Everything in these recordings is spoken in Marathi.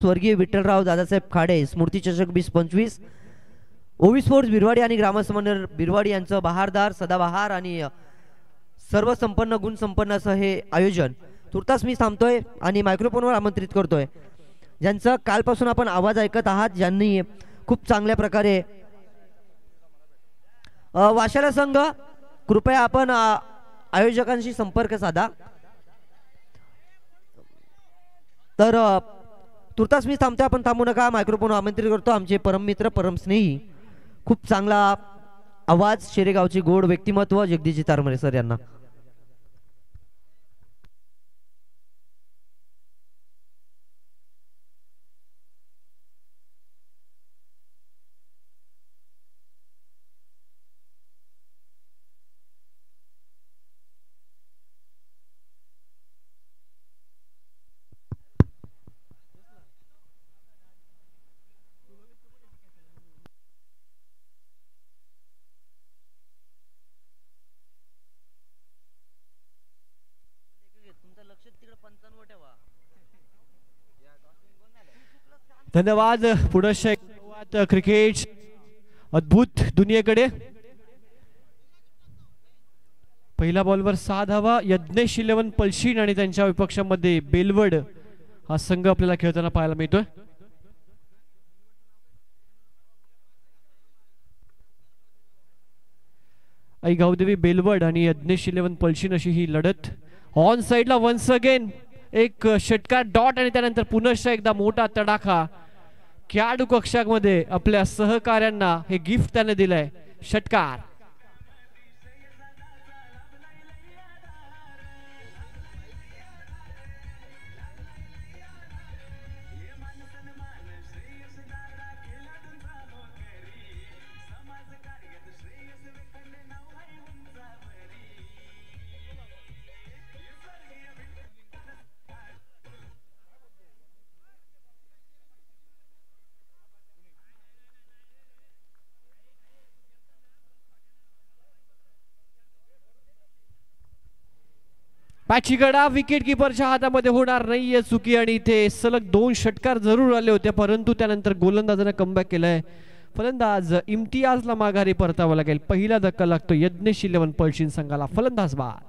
स्वर्गीय विठ्ठलराव दादासाहेब खाडे स्मृती चषक 2025 ओवी स्पोर्ट्स बिरवाडी आणि ग्रामसमन्वय बिरवाडी यांचं बहारदार सदाबहार आणि सर्वसंपन्न गुणसंपन्न असं हे आयोजन तुर्तास मी थांबतोय आणि मायक्रोफोनवर आमंत्रित करतोय, ज्यांचं कालपासून आपण आवाज ऐकत आहात, ज्यांनी खूप चांगल्या प्रकारे वाशाला संघ कृपया आपण आयोजकांशी संपर्क साधा. तर तुर्तास मी थांबतोय, आपण थांबू नका. मायक्रोफोन आमंत्रित करतो आमचे परममित्र परमस्नेही खूप चांगला आवाज शेरेगावची गोड व्यक्तिमत्व जगदीशजी तारमरे सर यांना. धन्यवाद. पुढे क्रिकेट अद्भुत दुनियेकडे. पहिल्या बॉलवर 6 धावा. यज्ञेश 11 पलशीन आणि त्यांच्या विपक्षामध्ये बेलवड हा संघ आपल्याला खेळताना पाहायला मिळतोय. आई गावदेवी बेलवड आणि यज्ञेश 11 पलशीन अशी ही लढत. ऑन साइडला वन्स अगेन एक षटकार डॉट आणि त्यानंतर पुनश्च एकदा मोठा तडाखा. खेळाडू कक्षामध्ये आपल्या सहकार्यांना हे गिफ्ट त्याने दिलंय, षटकार. मॅचची गडा विकेट किपरच्या हातामध्ये होणार नाहीये चुकी आणि इथे सलग 2 षटकार जरूर आले होते, परंतु त्यानंतर गोलंदाजाने कमबॅक केलंय. फलंदाज इम्तियाजला माघारी परतावं लागेल. पहिला धक्का लागतो यज्ञेश 11 पलशीन संघाला. फलंदाज बाद.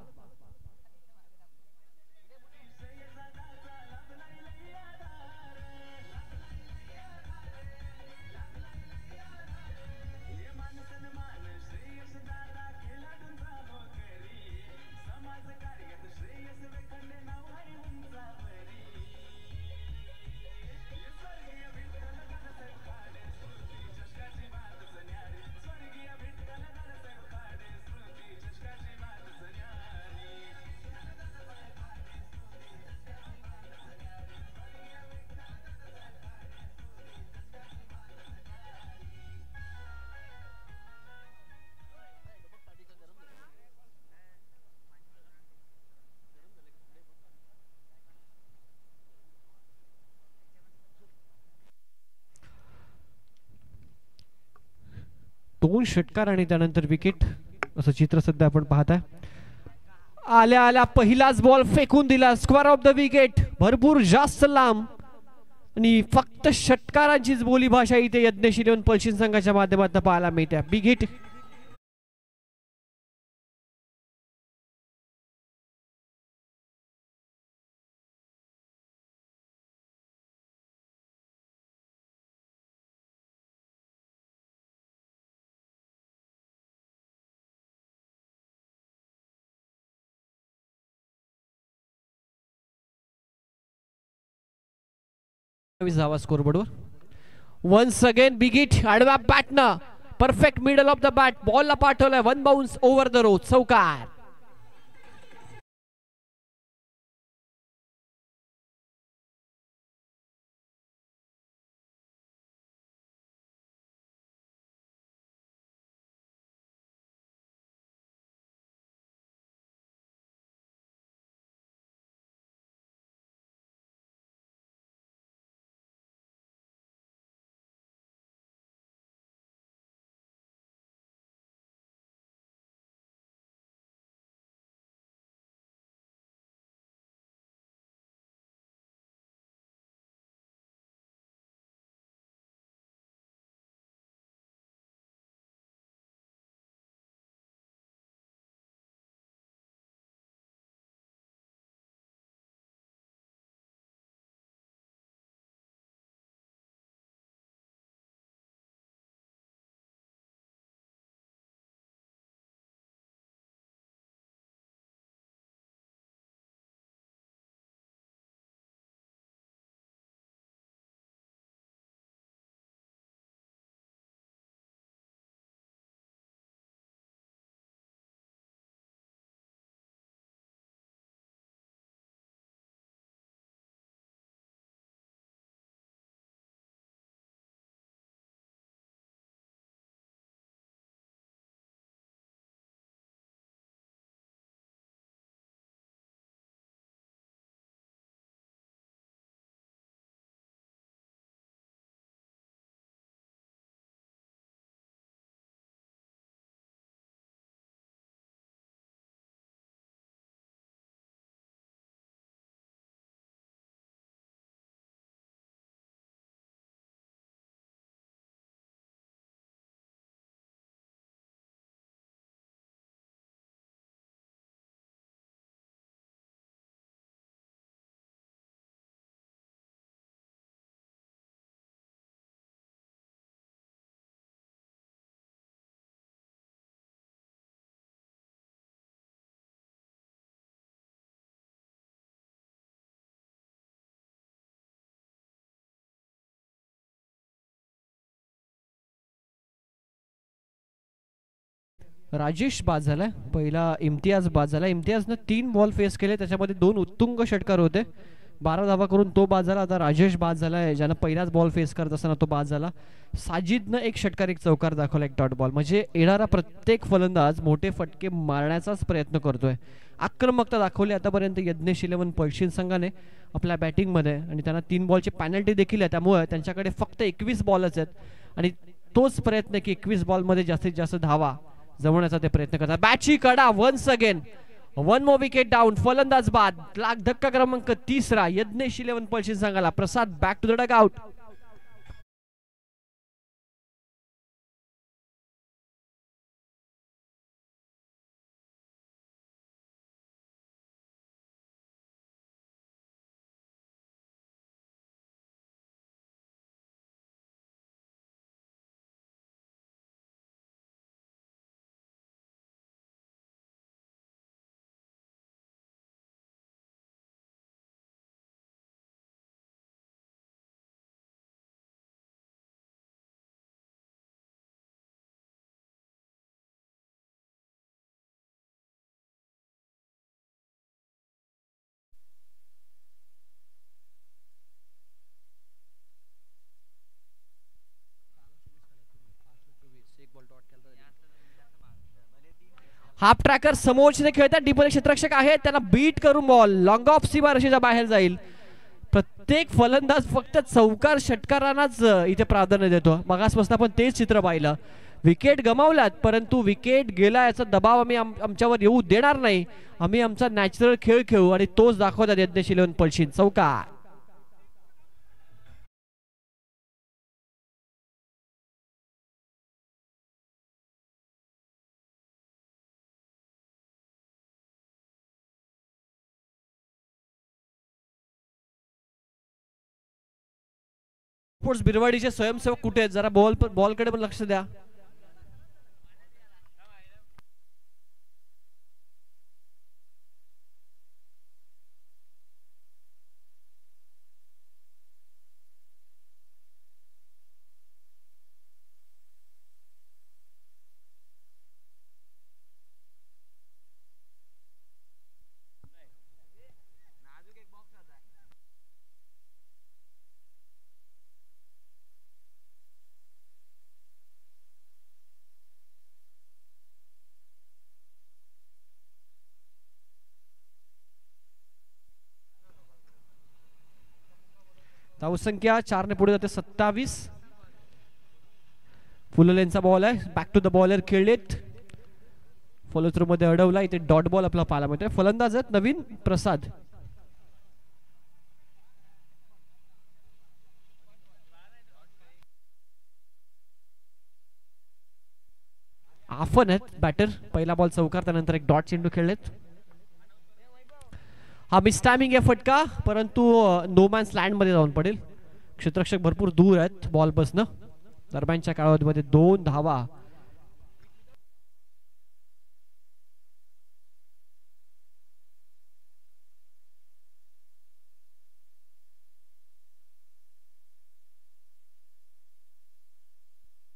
दोन षटकार आणि त्यानंतर विकेट असं चित्र सध्या आपण पाहताय. आल्या आल्या पहिलाच बॉल फेकून दिला. Square of the wicket. भरपूर जास्त लांब आणि फक्त षटकारांचीच बोलीभाषा इथे यज्ञेश 11 पलशीन संघाच्या माध्यमातून पाहायला मिळते. Big hit. धावा स्कोरबोर्डवर. Once again big hit. आडव्या बॅटनं perfect middle of the bat बॉलला पाठवलंय. 1 बाउन्स ओव्हर द रोड. चौकार. राजेश बाद झालाय, पहिला इम्तियाज बाद झाला. इम्तियाजनं 3 बॉल फेस केले, त्याच्यामध्ये 2 उत्तुंग षटकार होते. 12 धावा करून तो बाद झाला. आता राजेश बाद झालाय, ज्यानं पहिलाच बॉल फेस करत असताना तो बाद झाला. साजिदनं 1 षटकार 1 चौकार दाखवला, 1 डॉट बॉल. म्हणजे येणारा प्रत्येक फलंदाज मोठे फटके मारण्याचाच प्रयत्न करतोय. आक्रमकता दाखवली आतापर्यंत यज्ञेश 11 पळशीन संघाने आपल्या बॅटिंगमध्ये, आणि त्यांना 3 बॉलची पॅनल्टी देखील आहे. त्यामुळे त्यांच्याकडे फक्त 21 बॉलच आहेत, आणि तोच प्रयत्न की 21 बॉलमध्ये जास्तीत जास्त धावा जमवण्याचा ते प्रयत्न करतात. बॅटची कडा once again, 1 more wicket down. फलंदाज बाद. धक्का क्रमांक 3रा यज्ञेश 11 पळशीन संघाला. Prasad back to the dugout. Half tracker समोरचे खेळतात, डीपले क्षेत्ररक्षक आहेत, त्यांना बीट करून बॉल लॉंग ऑफ सीमारेषेच्या बाहेर जाईल. प्रत्येक फलंदाज फक्त चौकार षटकारांनाच इथे प्राधान्य देतो. मगासपासून आपण तेच चित्र पाहिलं. विकेट गमावल्यात, परंतु विकेट गेला याचा दबाव आम्ही आमच्यावर येऊ देणार नाही. आम्ही आमचा नॅचरल खेळ खेळू, आणि तोच दाखवतात यज्ञेश 11 पळशीन. चौकार. स्पोर्ट्स बिरवाडीचे स्वयंसेवक कुठे आहेत? जरा बॉलकडे पण लक्ष द्या. धावसंख्या 4 ने पुढे जाते 27. फुललेंचा बॉल आहे, बॅक टू द बॉलर खेळलेत, फॉलो थ्रू मध्ये अडवला. इथे डॉट बॉल आपला पाहायला मिळतोय. फलंदाज आहेत नवीन प्रसाद. आफन आहेत बॅटर. पहिला बॉल चौकार, त्यानंतर 1 डॉट चेंडू खेळलेत. हा मिस टायमिंग आहे फटका, परंतु नो मॅन्स लँड मध्ये जाऊन पडेल. क्षेत्ररक्षक भरपूर दूर आहेत बॉल बसणं. दरम्यानच्या कालावधीमध्ये 2 धावा.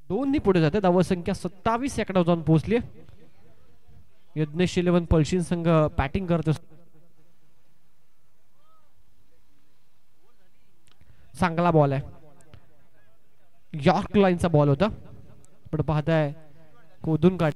दोन्ही पुढे जाते. धावसंख्या 27 या कडे जाऊन पोहोचली. यज्ञेश 11 पळशीन संघ बॅटिंग करतो. चांगला बॉल आहे, यॉर्क लाईनचा बॉल होता, पण पाहताय कोदून काढ.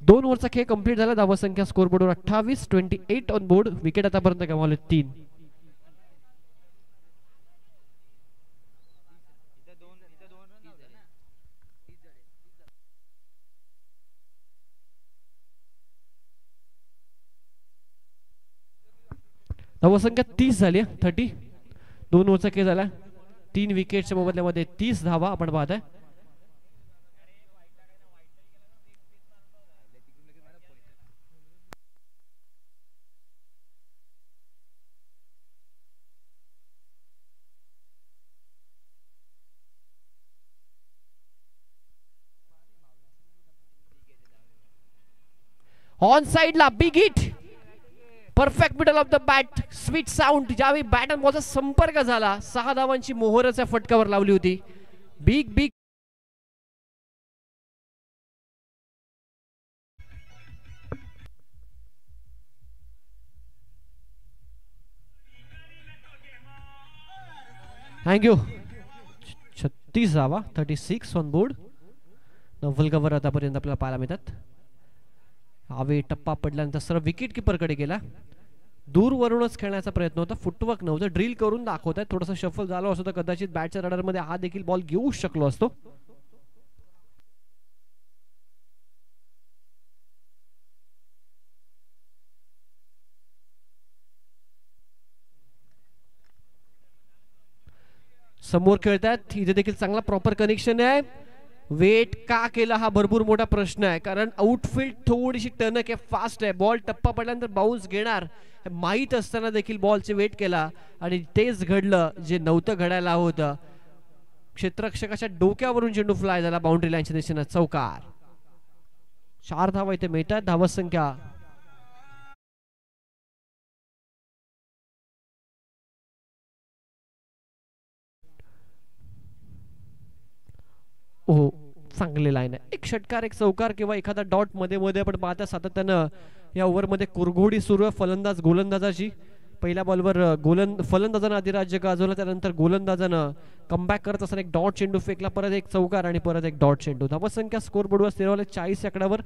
दोन ओव्हरचा खेळ कंप्लीट झाला. धावसंख्या स्कोर बोर्डवर 28, 28 ऑन बोर्ड. विकेट आतापर्यंत गमावले 3. धावसंख्या 30 झाली, 30. 2 ओव्हरचा खेळ झाला. 3 विकेटच्या मोबदल्यामध्ये 30 धावा आपण पाहताय. ऑन साइड ला big hit. Perfect middle of the bat, sweet sound. ज्यावेळी बॅट आणि बॉलचा संपर्क झाला, 6 धावांची मोहरच्या फटकावर लावली होती. Big big thank you. 36 धावा, 36 ऑन बोर्ड. नवल कव्हर आतापर्यंत आपल्याला पाहायला मिळतात. हवे टप्पा पडल्यानंतर सर्व विकेट किपरकडे गेला. दूरवरूनच खेळण्याचा प्रयत्न होता, फुटवर्क नव्हतं, ड्रिल करून दाखवत आहे. थोडंसं शफल झालं असतं तर कदाचित बॅटच्या रडारमध्ये हा देखील बॉल घेऊ शकलो असतो. समोर खेळतात, इथे देखील चांगला प्रॉपर कनेक्शन आहे. वेट का केला हा भरपूर मोठा प्रश्न आहे, कारण आउटफील्ड थोडीशी टर्नक आहे, फास्ट आहे. बॉल टप्पा पडल्यानंतर बाउन्स घेणार माहीत असताना देखील बॉलचे वेट केला आणि तेच घडलं जे नव्हतं घडायला होतं. क्षेत्ररक्षकाच्या डोक्यावरून चेंडू फ्लाय झाला बाउंड्री लाईनच्या दिशेने. चौकार. 4 धावा इथे मिळतात. धावत संख्या हो, चांगले लाईन आहे. एक षटकार, एक चौकार किंवा एखादा डॉट मध्ये मध्ये आपण पाहता सातत्यानं या ओव्हरमध्ये कुरघोडी सुरू आहे फलंदाज गोलंदाजाची. पहिल्या बॉलवर फलंदाजानं आधी राज्य गाजवलं, त्यानंतर गोलंदाजानं कमबॅक करत असताना एक डॉट चेंडू फेकला, परत एक चौकार आणि परत एक डॉट चेंडू. धावसंख्या स्कोर बोर्डवर स्थिरवले 40 आकड्यावर.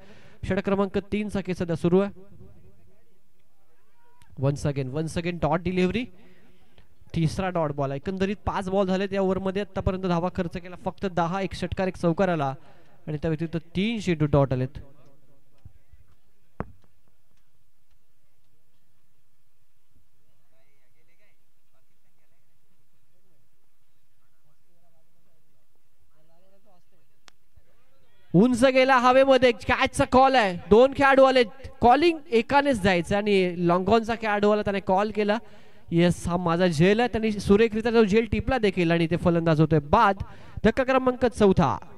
षटक क्रमांक 3 चा खेळ सध्या सुरू आहे. Once again dot delivery. तिसरा डॉट बॉल. एकंदरीत 5 बॉल झालेत या ओव्हरमध्ये. आतापर्यंत धावा खर्च केला फक्त 10. एक षटकार, एक चौकार आला आणि त्या व्यतिरिक्त 3 चेंडू डॉट आलेत. उंच गेला हवेमध्ये, कॅचचा कॉल आहे. 2 खेळाडू आले, कॉलिंग एकानेच जायचं आणि लॉंगॉनचा खेळाडू आला, त्याने कॉल केला. येस, हा माझा झेल आहे. त्यांनी सुरेखरित्या जो झेल टिपला देखील आणि ते फलंदाज होते बाद. धक्का क्रमांक 4.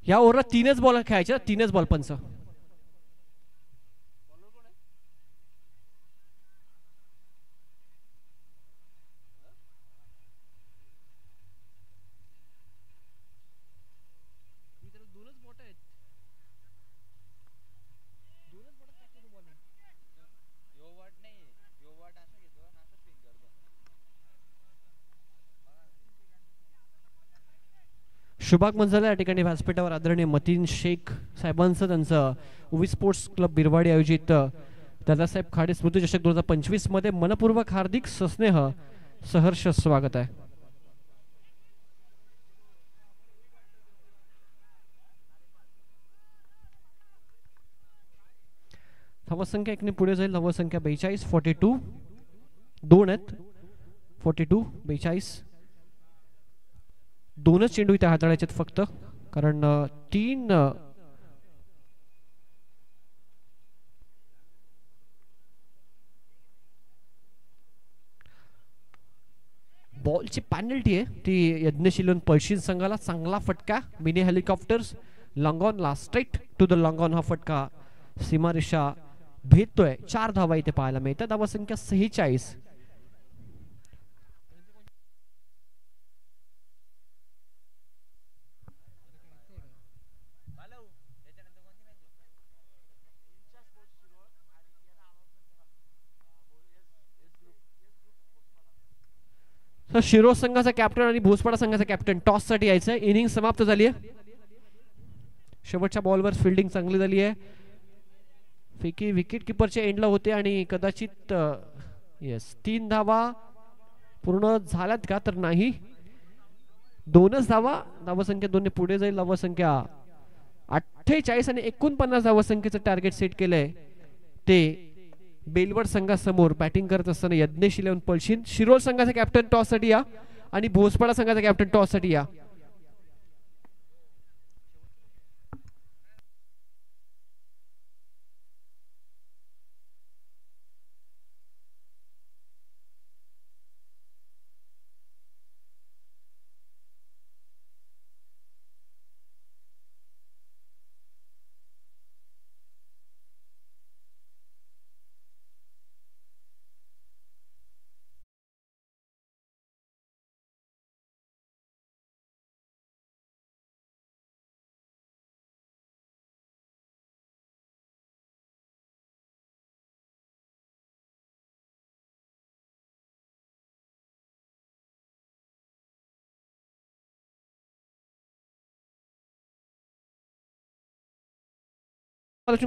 या ओव्हरला 3च बॉल खेळायचे, 3च बॉल पंच. शुभागमन झालं या ठिकाणी व्यासपीठावर आदरणीय मतीन शेख साहेबांचं, त्यांचं उवी स्पोर्ट्स क्लब बिरवाडी आयोजित दादासाहेब खाडे स्मृती चषक 2025 मध्ये मनपूर्वक हार्दिक सस्नेह सहर्ष स्वागत आहे. धावसंख्या 1 ने पुढे जाईल. धावसंख्या 42. 42 2 आहेत. 42 42 2च चेंडू इथे हाताळायचे फक्त, कारण 3 बॉलची पॅनल्टी आहे ती यज्ञशीलन पळशीन संघाला. चांगला फटका. मिनी हेलिकॉप्टर्स लॉंगॉनला, स्ट्रेट टू द लॉंगॉन. हा फटका सीमारेषा भेटतोय. 4 धावा इथे पाहायला मिळतात. धावसंख्या 46. शिरोळ संघाचा कॅप्टन आणि भोसपाडा संघाचा कॅप्टन टॉस साठी यायचं. इनिंग समाप्त झाली आहे. शेवटच्या बॉलवर फिल्डिंग चांगली झाली आहे. फेकी विकेट किपरच्या एंडला होते आणि कदाचित येस 3 धावा पूर्ण झाल्यात का तर नाही. 2च धावा. धावसंख्या 2 ने पुढे जाईल. धावसंख्या 48 आणि 49 धावसंख्येचं टार्गेट सेट केलंय. ते बेलवड संघासमोर बॅटिंग करत असताना यज्ञेश इलेव्हन पळशीन. शिरोळ संघाचा कॅप्टन टॉस साठी या आणि भोसपाडा संघाचा कॅप्टन टॉस साठी या.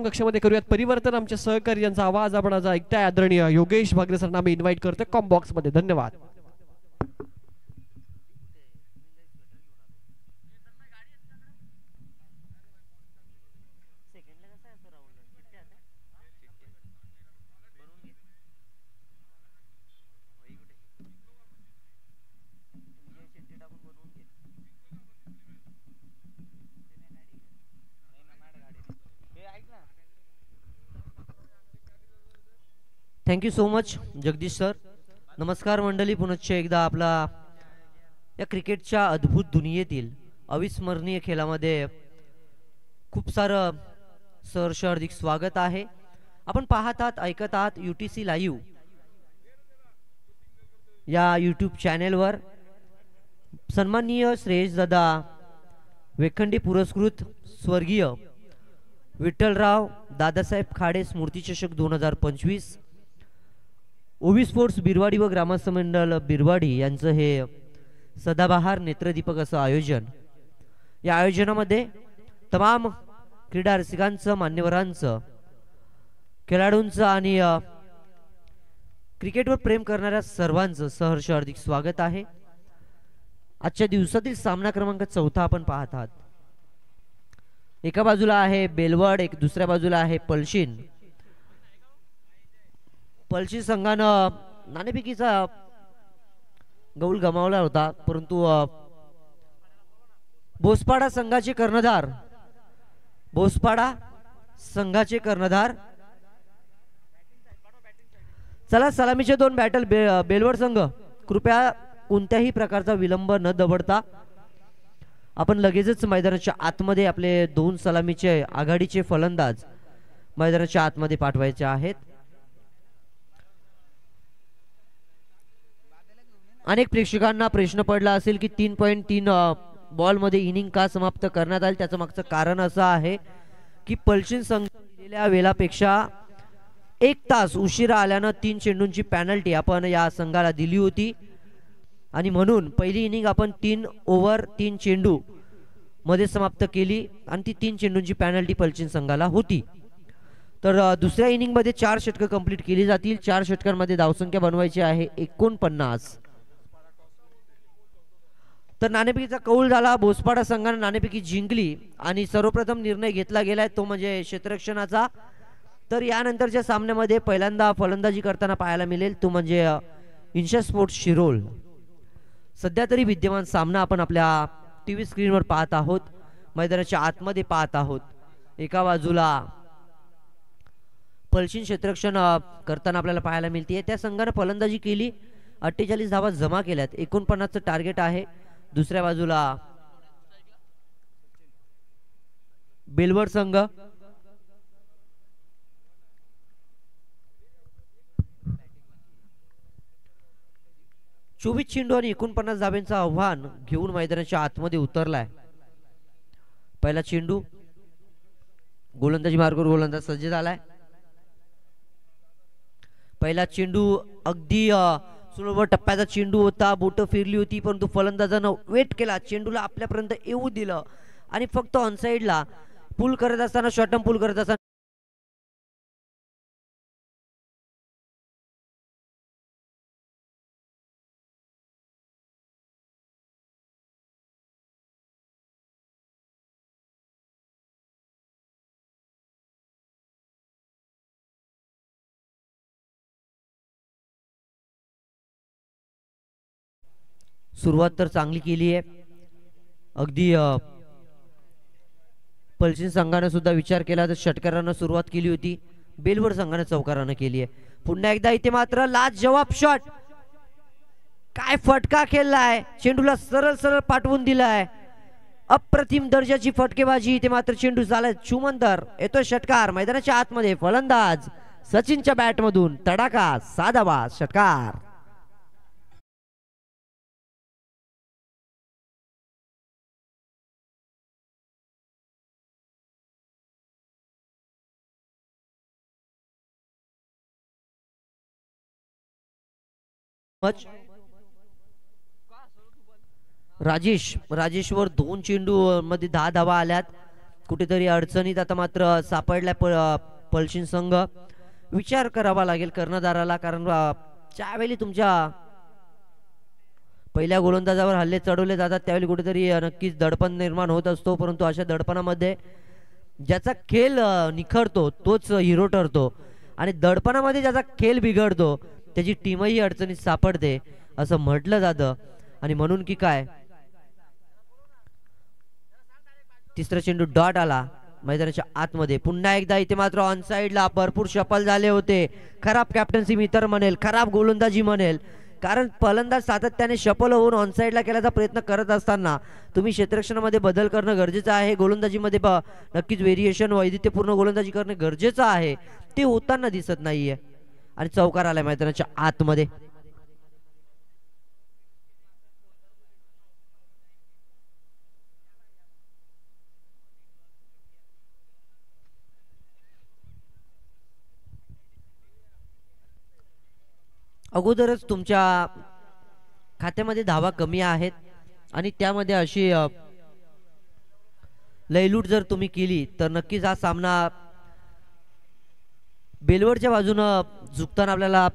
कक्षामध्ये करूयात परिवर्तन. आमच्या सहकारी यांचा आवाज आपण आज ऐकताय. आदरणीय योगेश भागरे सरांना मी इन्व्हाइट करतोय कॉम बॉक्स मध्ये. धन्यवाद. Thank you so much Jagdish sir. नमस्कार मंडळी. पुनश्च एकदा आपला या क्रिकेटच्या अद्भुत दुनियेतील अविस्मरणीय खेळामध्ये खूप सारं सहर्ष हार्दिक स्वागत आहे. आपण पाहत आहात ऐकत आहात UTC लाईव्ह या यूट्यूब चॅनेलवर. सन्माननीय श्रेयस दादा वेखंडी पुरस्कृत स्वर्गीय विठ्ठलराव दादासाहेब खाडे स्मृतिचषक 2025 ओवी स्पोर्ट्स बिरवाडी व ग्रामस्थ मंडळ बिरवाडी यांचं हे सदाबहार नेत्रदीपक असं आयोजन. या आयोजनामध्ये तमाम क्रीडा रसिकांचं, मान्यवरांचं, खेळाडूंचं आणि क्रिकेटवर प्रेम करणाऱ्या सर्वांचं सहर्ष हार्दिक स्वागत आहे. आजच्या दिवसातील सामना क्रमांक 4 आपण पाहत आहात. एका बाजूला आहे बेलवड, दुसऱ्या बाजूला आहे पळशीन. पळशी संघानं नाणेफेकीचा गौल गमावला होता, परंतु भोसपाडा संघाचे कर्णधार चला सलामीचे 2 बॅटल. बेलवड संघ कृपया कोणत्याही प्रकारचा विलंब न दवडता आपण लगेचच मैदानाच्या आतमध्ये आपले 2 सलामीचे आघाडीचे फलंदाज मैदानाच्या आतमध्ये पाठवायचे आहेत. अनेक प्रेक्षकांना प्रश्न पडला असेल की 3.3 बॉल मध्ये इनिंग का समाप्त करण्यात आली. त्याचं मागचं कारण असं आहे की पळशीन संघ दिलेल्या वेळापेक्षा 1 तास उशिरा आल्यानं 3 चेंडूंची पेनल्टी आपण या संघाला दिली होती आणि म्हणून पहिली इनिंग आपण 3 ओव्हर 3 चेंडू मध्ये समाप्त केली आणि ती 3 चेंडूंची पेनल्टी पळशीन संघाला होती. तर दुसऱ्या इनिंग मध्ये 4 षटकं कंप्लीट केली जातील. 4 षटकांमध्ये धावसंख्या बनवायची आहे 49. तर नाणेफेकीचा कौल झाला. भोसपाडा संघाने नाणेफेकी जिंकली आणि सर्वप्रथम निर्णय घेतला गेलाय तो म्हणजे क्षेत्ररक्षणाचा. तर यानंतरच्या सामन्यामध्ये पहिल्यांदा फलंदाजी करताना पाहायला मिळेल तो म्हणजे इन्शा स्पोर्ट्स शिरोळ. सध्या तरी विद्यमान सामना आपण आपल्या टीव्ही स्क्रीनवर पाहत आहोत, मैदानाच्या आतमध्ये पाहत आहोत. एका बाजूला पळशीन क्षेत्ररक्षण करताना आपल्याला पाहायला मिळते. त्या संघाने फलंदाजी केली, 48 धावा जमा केल्यात, 49चं टार्गेट आहे. दुसऱ्या बाजूला बेलवड संघ 24 चेंडू आणि 49 धाब्यांचं आव्हान घेऊन मैदानाच्या आतमध्ये उतरलाय. पहिला चेंडू गोलंदाजी मार्गावर गोलंदाज सज्ज झालाय. पहिला चेंडू अगदी सुलभ टप्प्याचा चेंडू होता, बोट फिरली होती, परंतु फलंदाजानं वेट केला, चेंडूला आपल्यापर्यंत येऊ दिलं आणि फक्त ऑनसाइडला पुल करत असताना, शॉर्ट पुल करत असताना सुरुवात तर चांगली केली आहे. अगदी पलशीन संघाने सुद्धा विचार केला तर षटकारानं सुरुवात केली होती, बेलवर संघाने चौकारानं केली आहे. पुन्हा एकदा इथे मात्र लाजवाब शॉट, काय फटका खेळलाय, चेंडूला सरळ सरळ पाठवून दिलाय, अप्रतिम दर्जाची फटकेबाजी. इथे मात्र चेंडू झालाय चुमंतर, येतोय षटकार मैदानाच्या आतमध्ये, फलंदाज सचिनच्या बॅट मधून तडाखा, साधाबाद षटकार. राजेशवर 2 चेंडू मध्ये 10 धावा आल्यात. कुठेतरी अडचणीत आता मात्र सापडलाय पलशीन संघ. विचार करावा लागेल कर्णधाराला, कारण ज्यावेळी तुमच्या पहिल्या गोलंदाजावर हल्ले चढवले जातात त्यावेळी कुठेतरी नक्कीच दडपण निर्माण होत असतो, परंतु अशा दडपणामध्ये ज्याचा खेळ निखरतो तोच हिरो ठरतो आणि दडपणामध्ये ज्याचा खेळ बिघडतो त्याची टीमही अडचणीत सापडते असं म्हटलं जातं. आणि म्हणून की काय, तिसरा चेंडू डॉट आला मैदानाच्या आतमध्ये. पुन्हा एकदा इथे मात्र ऑनसाइडला भरपूर शफल झाले होते. खराब कॅप्टन्सी मी तर म्हणेल, खराब गोलंदाजी म्हणेल, कारण फलंदाज सातत्याने शफल होऊन ऑनसाइडला केल्याचा प्रयत्न करत असताना तुम्ही क्षेत्ररक्षणामध्ये बदल करणं गरजेचं आहे. गोलंदाजीमध्ये नक्कीच व्हेरिएशन, वैविध्यपूर्ण गोलंदाजी करणे गरजेचं आहे, ते होताना दिसत नाहीये. आणि चौकार आलाय मैदानाच्या आतमध्ये. अगोदरच तुमच्या खात्यामध्ये धावा कमी आहेत आणि त्यामध्ये अशी लयलूट जर तुम्ही केली तर नक्कीच हा सामना बेलवरच्या बाजूनं झुकताना आपल्याला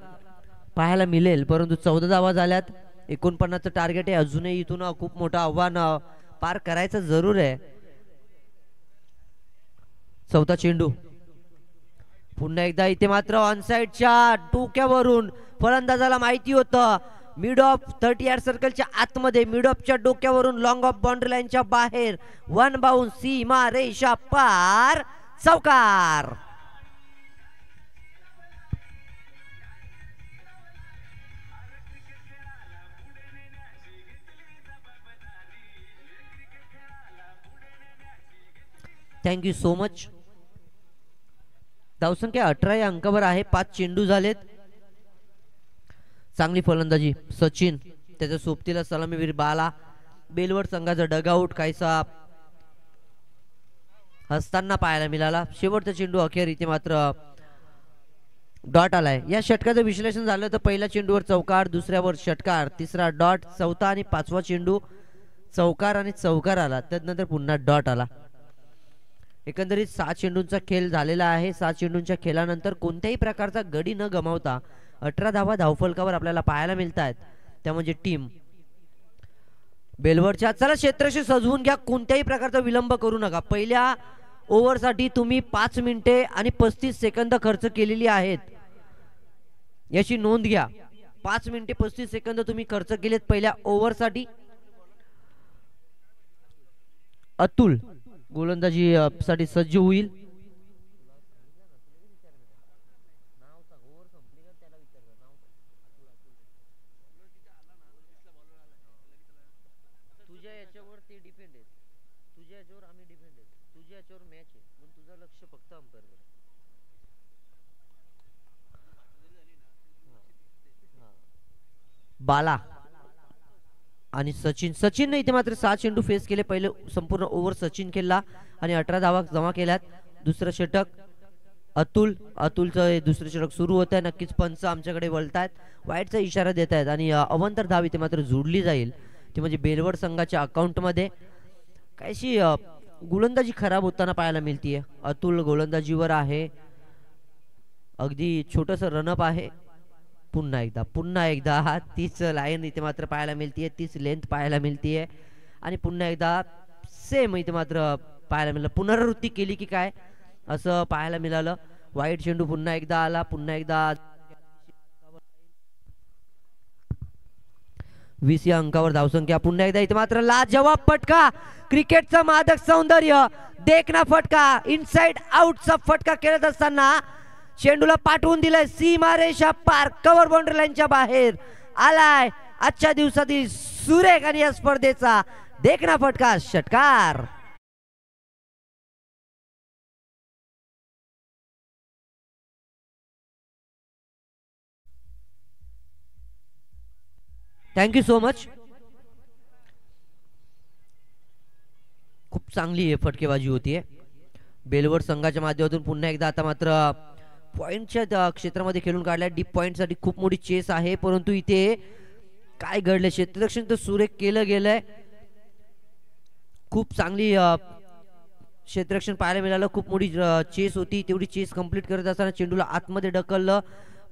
पाहायला मिळेल. परंतु 14 धावा झाल्यात, 49चं टार्गेट आहे. अजूनही इथून खूप मोठं आव्हान पार करायचं जरूर आहे. चौथा चेंडू पुन्हा एकदा इथे मात्र ऑनसाइडच्या डोक्यावरून फलंदाजाला माहिती होतं मिड ऑफ 30 यार्ड सर्कलच्या आतमध्ये, मिड ऑफच्या डोक्यावरून लॉंग ऑफ बाउंड्री लाईनच्या बाहेर, 1 बाउंस, सीमा रेषा पार, चौकार. Thank you so much. धावसंख्या 18 या अंकावर आहे. 5 चेंडू झालेत. चांगली फलंदाजी सचिन, त्याच्या सोबतीला सलामीवीर बाला. बेलवर संघाचा डगआउट काहीसा हसताना पाहायला मिळाला. शेवटचा चेंडू अखेर इथे मात्र डॉट आलाय. या षटकाचं विश्लेषण झालं तर पहिल्या चेंडूवर चौकार, दुसऱ्यावर षटकार, तिसरा डॉट, चौथा आणि 5वा चेंडू चौकार आणि चौकार आला, त्यानंतर पुन्हा डॉट आला. एकंदरीत 6 चेंडूंचा खेळ झालेला आहे. 6 चेंडूंच्या खेळानंतर कोणत्याही प्रकारचा गडी न गमावता 18 धावा धावफलकावर आपल्याला पाहायला मिळत आहेत. त्या म्हणजे टीम बेलवरच्या. चला क्षेत्रशी सजवून घ्या, कोणत्याही प्रकारचा विलंब करू नका. पहिल्या ओव्हरसाठी तुम्ही 5 मिनिटे आणि 35 सेकंद खर्च केलेली आहेत, याची नोंद घ्या. 5 मिनिटे 35 सेकंद तुम्ही खर्च केलेत पहिल्या ओव्हरसाठी. अतुल गोलंदाजी साठी सज्ज होईल. तुझ्या याच्यावर ते डिपेंड आहे, तुझ्या याच्यावर आम्ही डिपेंड आहे, तुझ्या याच्यावर मॅच आहे, म्हणून तुझं लक्ष फक्त अंपायर कडे. बाला आणि सचिन इथे मात्र 6 चेंडू फेस केले. पहिले संपूर्ण ओव्हर सचिन खेळला आणि 18 धावा जमा केल्यात. दुसरं षटक अतुलचं हे दुसरे षटक सुरू होत आहे. नक्कीच पंच आमच्याकडे वळतायत, वाईटचा इशारा देत आहेत आणि अवंतर धाव इथे मात्र जोडली जाईल, ती म्हणजे बेलवड संघाच्या अकाउंटमध्ये. काहीशी गोलंदाजी खराब होताना पाहायला मिळतीये. अतुल गोलंदाजीवर आहे, अगदी छोटंसं रनअप आहे. पुन्हा एकदा तीच लाईन इथे मात्र पाहायला मिळतीये, तीच लेंथ पाहायला मिळतीये आणि पुन्हा एकदा सेम इथे मात्र पाहायला मिळालं. पुनरावृत्ती केली की काय असं पाहायला मिळालं. वाईट चेंडू पुन्हा एकदा आला, पुन्हा एकदा 20 या अंकावर धावसंख्या. पुन्हा एकदा इथे मात्र लाजवाब फटका, क्रिकेटचं मादक सौंदर्य, देखना फटका, इनसाइड आउटचा फटका खेळत असताना चेंडूला पाठवून दिलाय सीमारेषा पार, कव्हर बाउंड्री लाईनच्या बाहेर आलाय. आजच्या दिवसातील सुरेख आणि या स्पर्धेचा देखना फटका, षटकार. Thank you so much. खूप चांगली फटकेबाजी होतीये बेलवड संघाच्या माध्यमातून. पुन्हा एकदा आता मात्र पॉइंटच्या क्षेत्रामध्ये खेळून काढलाय. डीप पॉइंटसाठी खूप मोठी चेस आहे, परंतु इथे काय घडलं, क्षेत्ररक्षण तर सुरेख केलं गेलंय. खूप चांगली क्षेत्ररक्षण पाहायला मिळालं. खूप मोठी चेस होती, तेवढी चेस कंप्लीट करत असताना चेंडूला आतमध्ये ढकललं,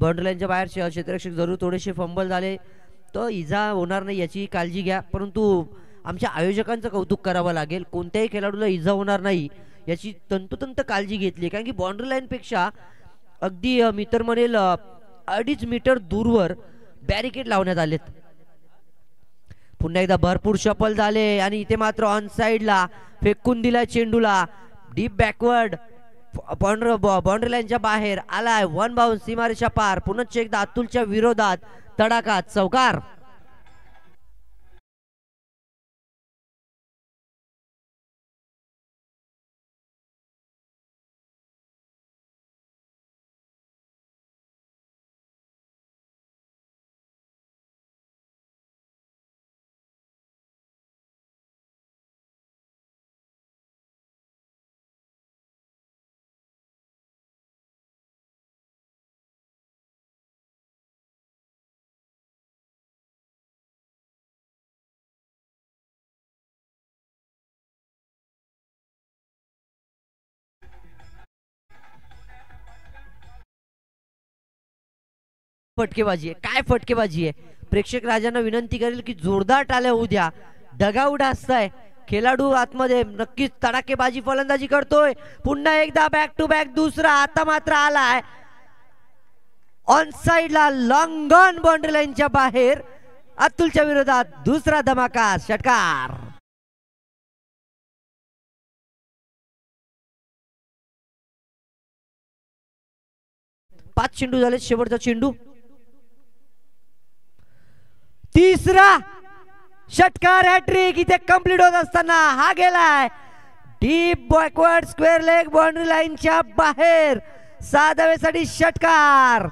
बाउंड्री लाईनच्या बाहेर क्षेत्ररक्षक जरूर थोडेसे फंबल झाले. तो इजा होणार नाही याची काळजी घ्या, परंतु आमच्या आयोजकांचं कौतुक करावं लागेल. कोणत्याही खेळाडूला इजा होणार नाही याची तंतोतंत काळजी घेतली, कारण की बाउंड्री लाईन पेक्षा अगदी मी तर म्हणेल 2.5 मीटर दूरवर बॅरिकेड लावण्यात आलेत. पुन्हा एकदा भरपूर शफल झाले आणि इथे मात्र ऑन साइडला फेकून दिलाय चेंडूला, डीप बॅकवर्ड बाउंड्री लाईनच्या बाहेर आलाय. 1 बाउन्स, सीमारेषा पार. पुन्हा एकदा अतुलच्या विरोधात तडाखा, चौकार. फटकेबाजी आहे, काय फटकेबाजी आहे. प्रेक्षक राजांना विनंती करेल की जोरदार टाळ्या होऊ द्या. डगाउट असताय, खेळाडू आतमध्ये नक्कीच तडाखेबाजी फलंदाजी करतोय. पुन्हा एकदा बॅक टू बॅक दुसरा, आता मात्र आलाय ऑन साइडला, लॉंग ऑन बाउंड्री लाईनच्या बाहेर. अतुलच्या विरोधात दुसरा धमाका, षटकार. पाच चेंडू झाले, शेवटचा चेंडू, तिसरा षटकार. हॅट्रिक इथे कंप्लीट होत असताना हा गेलाय deep backward square leg boundary लाईनच्या बाहेर. 6 धावेसाठी षटकार.